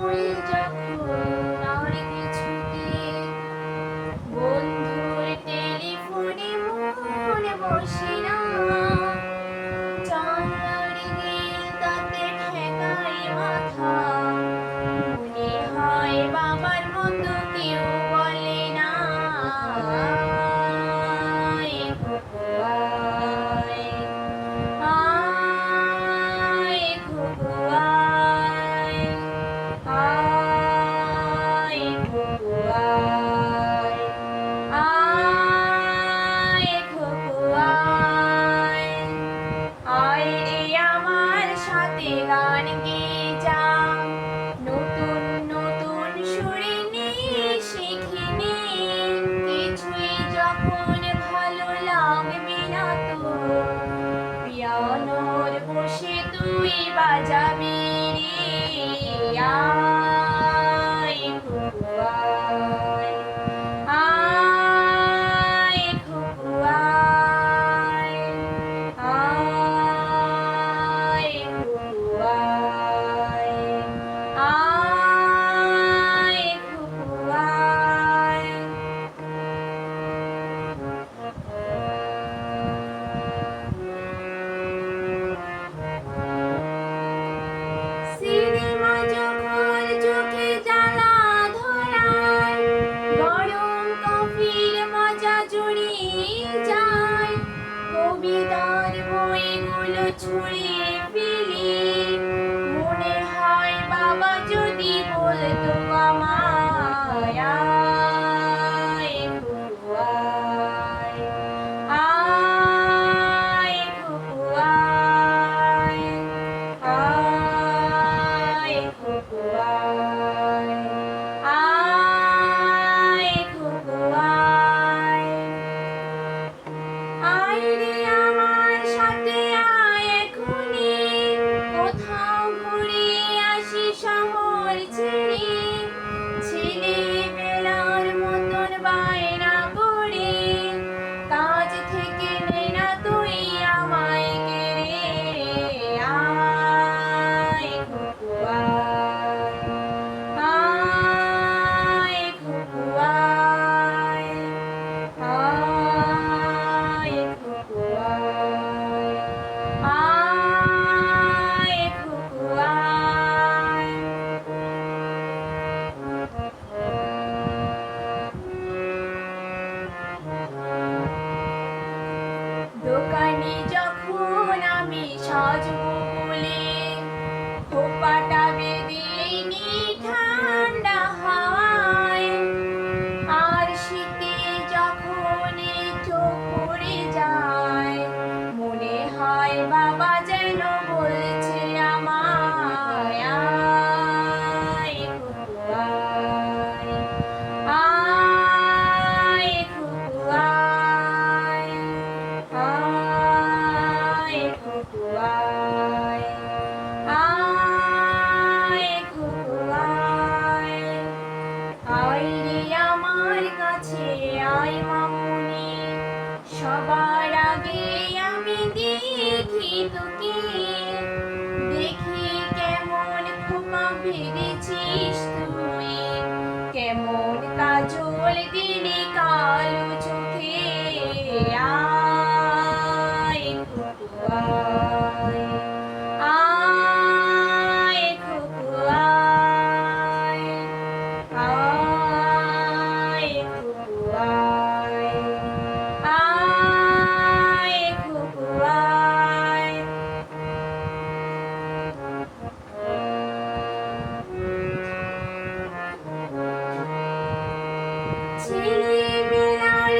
হই যখন আর কিছুতে, বন্ধুর টেলিফোনে মন বসে না, জানলার গিল তাতে ঠেকাই মাথা, মনে হয় বাবার মতো কেউ বলে না, আয় ঘুঘু আয়, আয় ঘুঘু আয়, আয় ঘুঘু আয়, আয় ঘুঘু আয়, আয় রে আমার সাথে গান গেয়ে যা, নতুন নতুন সুরে নিয়ে শিখিনি, কিছুই যখন ভালো লাগবে না তোর, পিয়ানোর বসে তুই বাজাবি রে, আয় ঘুঘু আয়, আয় ঘুঘু আয়, আয় ঘুঘু আয়, আয় ঘুঘু আয়। সিনেমা যখন চোখে জ্বালা ধরায়, গরম কফির মজা জুড়িয়ে যায়, কবিতার বইগুলো ছুঁড়ে ফেলি, মনে হয় বাবা যদি বলতো আমায়, আয় ঘুঘু আয়, আয় ঘুঘু আয়, আয় ঘুঘু আয়, আয় ঘুঘু আয়, আয় রে আমার সাথে আয় এখনি, কোথাও ঘুরে আসি শহর ছেড়ে, ছেলেবেলার মতন বায়না করে, কাজ থেকে নে না তুই আমায় কেড়ে, আয় ঘুঘু আয়, আয় ঘুঘু আয়, আয় ঘুঘু আয়, আয় ঘুঘু আয়। দোকানে যখন আমি সাজবো বলে, খোঁপাটা বেঁধে নি ঠান্ডা হাওয়ায়, আর শীতে যখন চোখ পড়ে যায়, মনে হয় বাবা যেন বলছে আমায়, আয় ঘুঘু আয়, আয় ঘুঘু আয়, আয় ঘুঘু আয়, আয় ঘুঘু আয়, আয় রে আমার কাছে আয় মামুনি, সবার আগে আমি দেখি তোকে, দেখি কেমন খোপা বেঁধেছিস তুই, কেমন কাজল দিলি কালো চোখে, আয় ঘুঘু আয়, আয় ঘুঘু আয়, আয় ঘুঘু আয়, আয় ঘুঘু আয়। ছেলেবেলার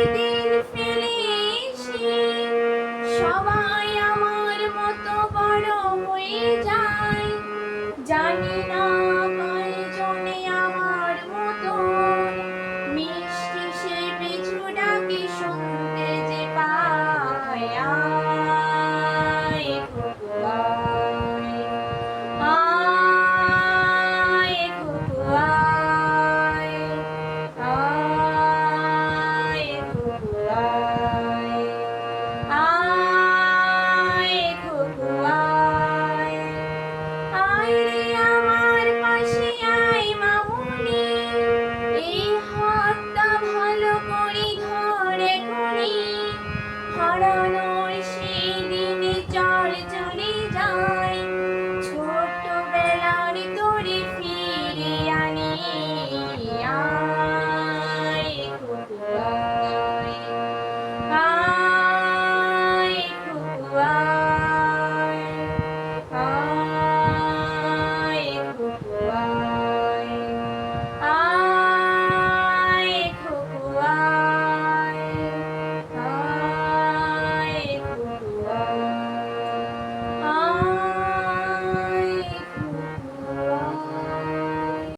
জয়